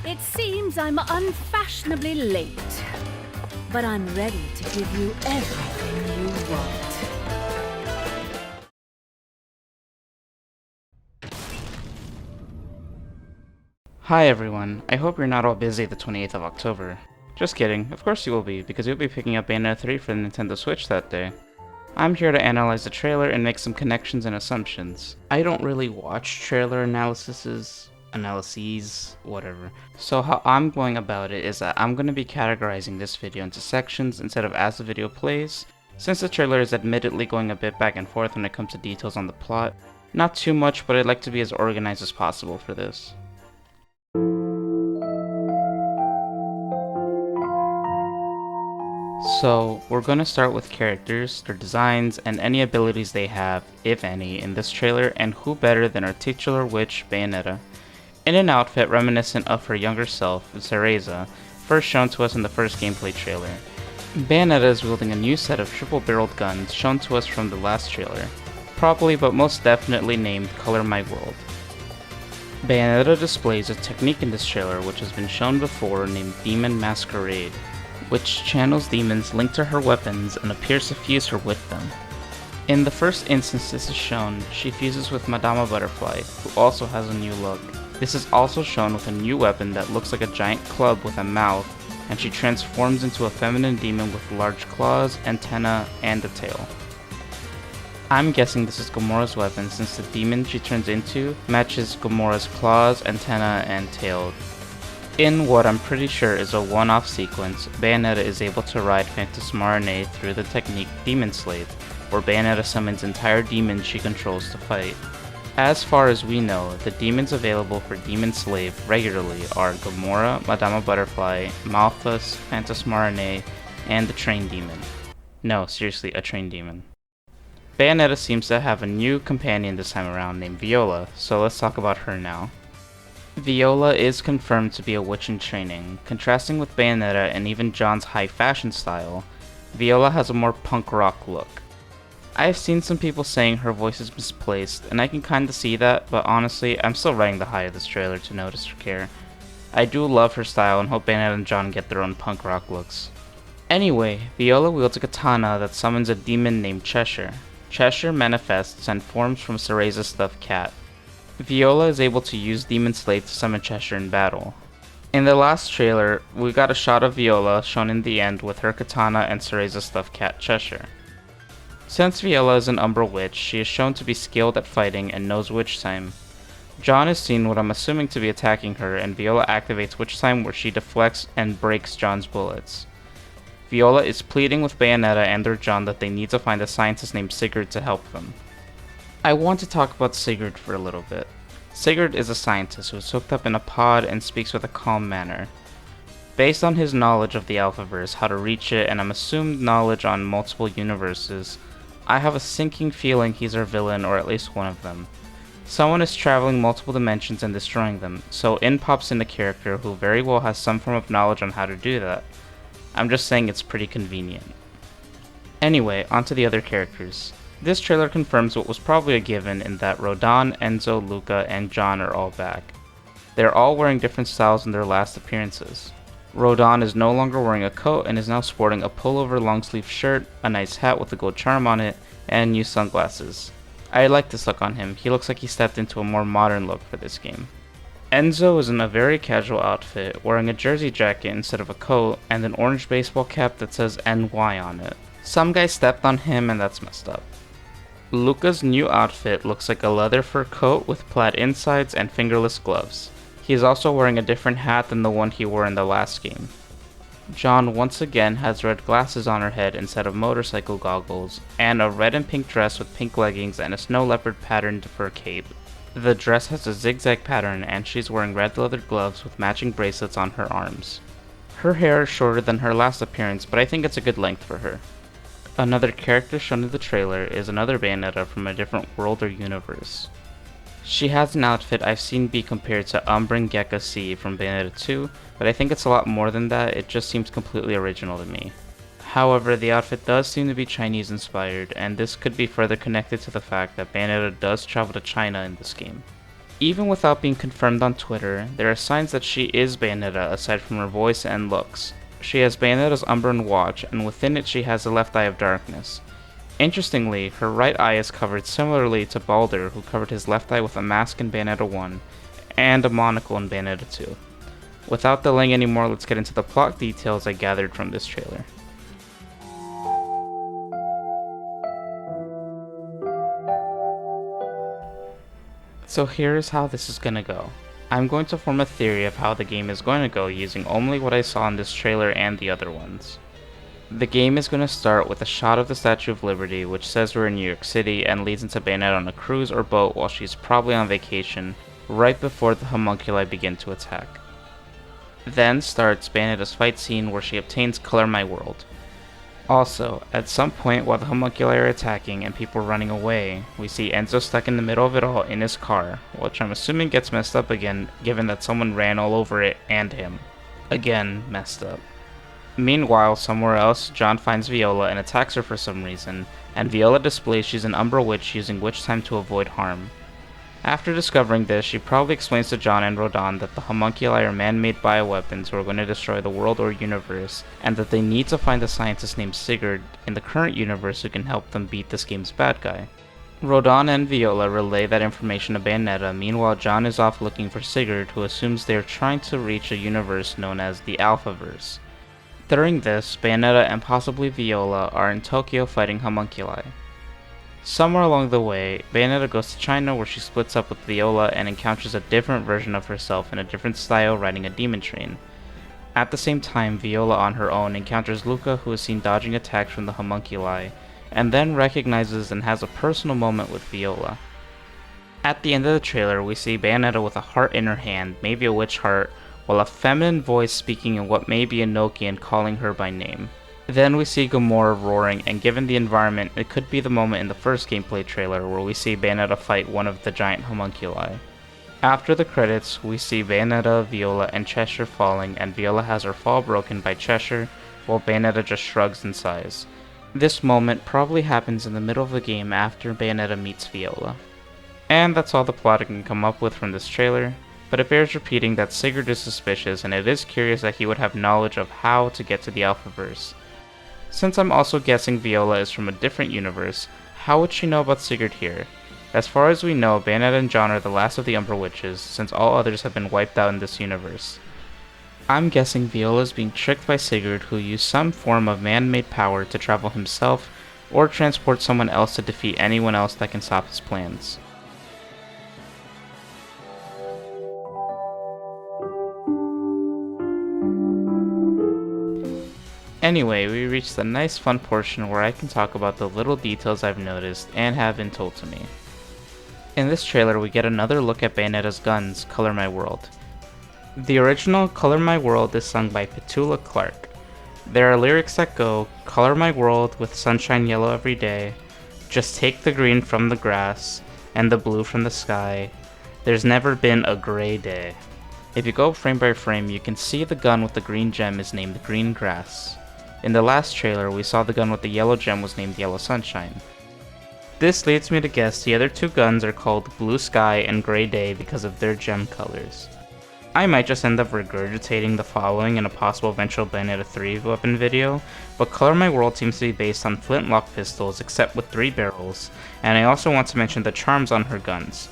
It seems I'm unfashionably late, but I'm ready to give you everything you want. Hi everyone, I hope you're not all busy the 28th of October. Just kidding, of course you will be, because you'll be picking up Bayonetta 3 for the Nintendo Switch that day. I'm here to analyze the trailer and make some connections and assumptions. I don't really watch trailer analyses, whatever. So how I'm going about it is that I'm going to be categorizing this video into sections instead of as the video plays, since the trailer is admittedly going a bit back and forth when it comes to details on the plot. Not too much, but I'd like to be as organized as possible for this. So, we're going to start with characters, their designs, and any abilities they have, if any, in this trailer, and who better than our titular witch, Bayonetta. In an outfit reminiscent of her younger self, Cereza, first shown to us in the first gameplay trailer. Bayonetta is wielding a new set of triple-barreled guns shown to us from the last trailer, probably but most definitely named Color My World. Bayonetta displays a technique in this trailer which has been shown before named Demon Masquerade, which channels demons linked to her weapons and appears to fuse her with them. In the first instance this is shown, she fuses with Madama Butterfly, who also has a new look. This is also shown with a new weapon that looks like a giant club with a mouth, and she transforms into a feminine demon with large claws, antennae, and a tail. I'm guessing this is Gamora's weapon since the demon she turns into matches Gamora's claws, antennae, and tail. In what I'm pretty sure is a one-off sequence, Bayonetta is able to ride Phantasmarene through the technique Demon Slave, where Bayonetta summons entire demons she controls to fight. As far as we know, the demons available for Demon Slave regularly are Gamora, Madama Butterfly, Malthus, Phantasmarene, and the Train Demon. No, seriously, a Train Demon. Bayonetta seems to have a new companion this time around named Viola, so let's talk about her now. Viola is confirmed to be a witch in training. Contrasting with Bayonetta and even John's high fashion style, Viola has a more punk rock look. I've seen some people saying her voice is misplaced, and I can kinda see that, but honestly, I'm still riding the high of this trailer to notice or care. I do love her style and hope Bayonetta and John get their own punk rock looks. Anyway, Viola wields a katana that summons a demon named Cheshire. Cheshire manifests and forms from Cereza's stuffed cat. Viola is able to use Demon Slave to summon Cheshire in battle. In the last trailer, we got a shot of Viola shown in the end with her katana and Cereza's stuffed cat Cheshire. Since Viola is an Umbra witch, she is shown to be skilled at fighting and knows witch time. John is seen what I'm assuming to be attacking her, and Viola activates witch time where she deflects and breaks John's bullets. Viola is pleading with Bayonetta and their John that they need to find a scientist named Sigurd to help them. I want to talk about Sigurd for a little bit. Sigurd is a scientist who is hooked up in a pod and speaks with a calm manner. Based on his knowledge of the Alphaverse, how to reach it, and I'm assumed knowledge on multiple universes, I have a sinking feeling he's our villain or at least one of them. Someone is traveling multiple dimensions and destroying them, so in pops in a character who very well has some form of knowledge on how to do that. I'm just saying it's pretty convenient. Anyway, onto the other characters. This trailer confirms what was probably a given in that Rodin, Enzo, Luca, and John are all back. They're all wearing different styles in their last appearances. Rodin is no longer wearing a coat and is now sporting a pullover long sleeve shirt, a nice hat with a gold charm on it, and new sunglasses. I like this look on him, he looks like he stepped into a more modern look for this game. Enzo is in a very casual outfit, wearing a jersey jacket instead of a coat, and an orange baseball cap that says NY on it. Some guy stepped on him and that's messed up. Luca's new outfit looks like a leather fur coat with plaid insides and fingerless gloves. He is also wearing a different hat than the one he wore in the last game. John once again has red glasses on her head instead of motorcycle goggles, and a red and pink dress with pink leggings and a snow leopard patterned fur cape. The dress has a zigzag pattern and she's wearing red leather gloves with matching bracelets on her arms. Her hair is shorter than her last appearance, but I think it's a good length for her. Another character shown in the trailer is another Bayonetta from a different world or universe. She has an outfit I've seen be compared to Umbran Gekka C from Bayonetta 2, but I think it's a lot more than that, it just seems completely original to me. However, the outfit does seem to be Chinese inspired, and this could be further connected to the fact that Bayonetta does travel to China in this game. Even without being confirmed on Twitter, there are signs that she is Bayonetta aside from her voice and looks. She has Bayonetta's Umbran watch, and within it she has the left eye of darkness. Interestingly, her right eye is covered similarly to Baldur, who covered his left eye with a mask in Bayonetta 1, and a monocle in Bayonetta 2. Without delaying anymore, let's get into the plot details I gathered from this trailer. So here's how this is gonna go. I'm going to form a theory of how the game is going to go using only what I saw in this trailer and the other ones. The game is going to start with a shot of the Statue of Liberty, which says we're in New York City, and leads into Bayonetta on a cruise or boat while she's probably on vacation, right before the homunculi begin to attack. Then starts Bayonetta's fight scene where she obtains Color My World. Also, at some point while the homunculi are attacking and people are running away, we see Enzo stuck in the middle of it all in his car, which I'm assuming gets messed up again given that someone ran all over it and him. Again, messed up. Meanwhile, somewhere else, John finds Viola and attacks her for some reason, and Viola displays she's an Umbra Witch using witch time to avoid harm. After discovering this, she probably explains to John and Rodin that the homunculi are man-made bioweapons who are going to destroy the world or universe, and that they need to find a scientist named Sigurd in the current universe who can help them beat this game's bad guy. Rodin and Viola relay that information to Bayonetta, meanwhile John is off looking for Sigurd, who assumes they are trying to reach a universe known as the Alphaverse. During this, Bayonetta and possibly Viola are in Tokyo fighting homunculi. Somewhere along the way, Bayonetta goes to China where she splits up with Viola and encounters a different version of herself in a different style riding a demon train. At the same time, Viola on her own encounters Luca, who is seen dodging attacks from the homunculi, and then recognizes and has a personal moment with Viola. At the end of the trailer, we see Bayonetta with a heart in her hand, maybe a witch heart, while a feminine voice speaking in what may be Enochian calling her by name. Then we see Gamora roaring, and given the environment, it could be the moment in the first gameplay trailer where we see Bayonetta fight one of the giant homunculi. After the credits, we see Bayonetta, Viola, and Cheshire falling, and Viola has her fall broken by Cheshire, while Bayonetta just shrugs in sighs. This moment probably happens in the middle of the game after Bayonetta meets Viola. And that's all the plot I can come up with from this trailer, but it bears repeating that Sigurd is suspicious, and it is curious that he would have knowledge of how to get to the Alphaverse. Since I'm also guessing Viola is from a different universe, how would she know about Sigurd here? As far as we know, Bayonetta and John are the last of the Umbra Witches, since all others have been wiped out in this universe. I'm guessing Viola is being tricked by Sigurd, who used some form of man-made power to travel himself, or transport someone else to defeat anyone else that can stop his plans. Anyway, we reached the nice fun portion where I can talk about the little details I've noticed and have been told to me. In this trailer, we get another look at Bayonetta's guns, Color My World. The original Color My World is sung by Petula Clark. There are lyrics that go, "Color my world with sunshine yellow every day, just take the green from the grass, and the blue from the sky, there's never been a gray day." If you go frame by frame, you can see the gun with the green gem is named Green Grass. In the last trailer, we saw the gun with the yellow gem was named Yellow Sunshine. This leads me to guess the other two guns are called Blue Sky and Gray Day because of their gem colors. I might just end up regurgitating the following in a possible eventual Bayonetta 3 weapon video, but Color My World seems to be based on flintlock pistols except with 3 barrels, and I also want to mention the charms on her guns.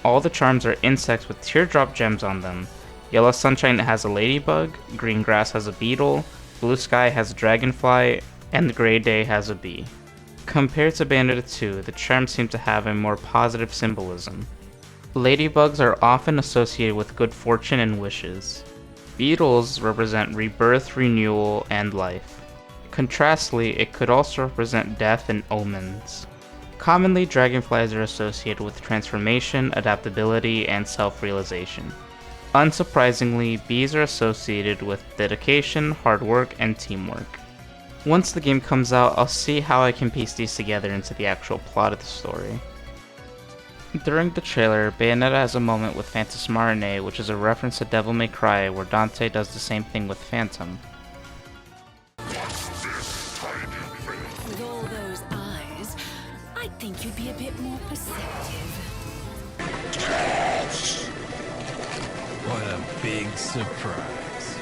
All the charms are insects with teardrop gems on them. Yellow Sunshine has a ladybug, Green Grass has a beetle, Blue Sky has a dragonfly, and Gray Day has a bee. Compared to Bayonetta 2, the charms seem to have a more positive symbolism. Ladybugs are often associated with good fortune and wishes. Beetles represent rebirth, renewal, and life. Contrastly, it could also represent death and omens. Commonly, dragonflies are associated with transformation, adaptability, and self-realization. Unsurprisingly, bees are associated with dedication, hard work, and teamwork. Once the game comes out, I'll see how I can piece these together into the actual plot of the story. During the trailer, Bayonetta has a moment with Phantasmarine, which is a reference to Devil May Cry, where Dante does the same thing with Phantom. With all those eyes, I think you'd be a bit more perceptive. What a big surprise.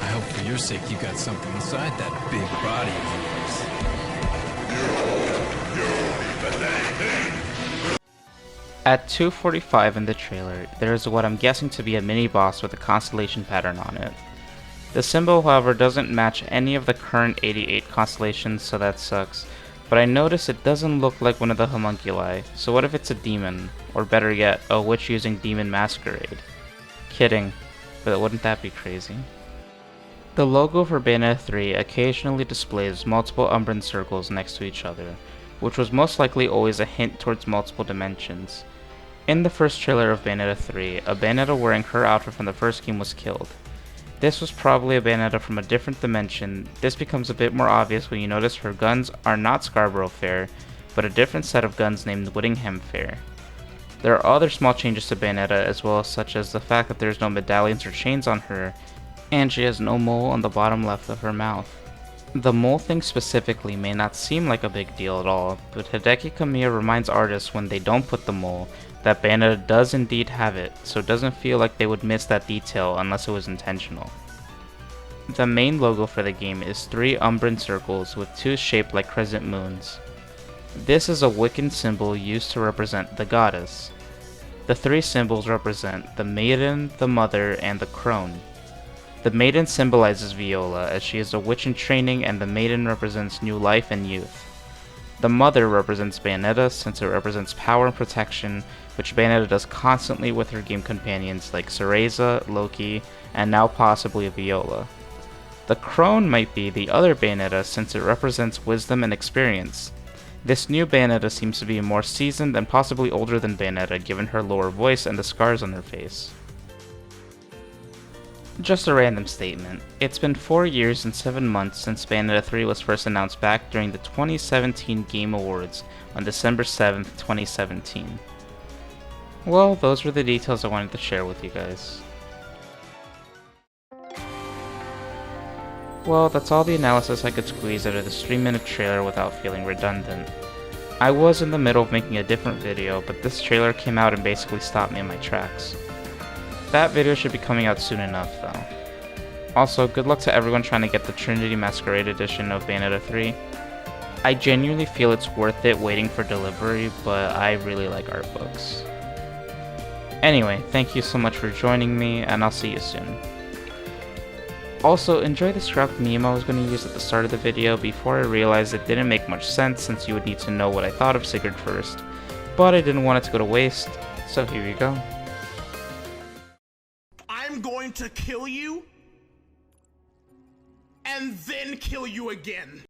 I hope for your sake you got something inside that big body of yours. At 2:45 in the trailer, there is what I'm guessing to be a mini-boss with a constellation pattern on it. The symbol, however, doesn't match any of the current 88 constellations, so that sucks. But I notice it doesn't look like one of the homunculi, so what if it's a demon? Or better yet, a witch using demon masquerade? Kidding, but wouldn't that be crazy? The logo for Bayonetta 3 occasionally displays multiple Umbran circles next to each other, which was most likely always a hint towards multiple dimensions. In the first trailer of Bayonetta 3, a Bayonetta wearing her outfit from the first game was killed. This was probably a Bayonetta from a different dimension. This becomes a bit more obvious when you notice her guns are not Scarborough Fair, but a different set of guns named Whittingham Fair. There are other small changes to Bayonetta as well, such as the fact that there's no medallions or chains on her, and she has no mole on the bottom left of her mouth. The mole thing specifically may not seem like a big deal at all, but Hideki Kamiya reminds artists when they don't put the mole that Bayonetta does indeed have it, so it doesn't feel like they would miss that detail unless it was intentional. The main logo for the game is 3 Umbran circles with 2 shaped like crescent moons. This is a Wiccan symbol used to represent the goddess. The 3 symbols represent the maiden, the mother, and the crone. The maiden symbolizes Viola, as she is a witch in training, and the maiden represents new life and youth. The mother represents Bayonetta, since it represents power and protection, which Bayonetta does constantly with her game companions like Cereza, Loki, and now possibly Viola. The crone might be the other Bayonetta, since it represents wisdom and experience. This new Bayonetta seems to be more seasoned and possibly older than Bayonetta, given her lower voice and the scars on her face. Just a random statement. It's been 4 years and 7 months since Bayonetta 3 was first announced back during the 2017 Game Awards on December 7th, 2017. Well, those were the details I wanted to share with you guys. Well, that's all the analysis I could squeeze out of this 3-minute trailer without feeling redundant. I was in the middle of making a different video, but this trailer came out and basically stopped me in my tracks. That video should be coming out soon enough, though. Also, good luck to everyone trying to get the Trinity Masquerade edition of Bayonetta 3. I genuinely feel it's worth it waiting for delivery, but I really like art books. Anyway, thank you so much for joining me, and I'll see you soon. Also, enjoy the scrap meme I was going to use at the start of the video before I realized it didn't make much sense since you would need to know what I thought of Sigurd first, but I didn't want it to go to waste, so here you go. I'm going to kill you, and then kill you again.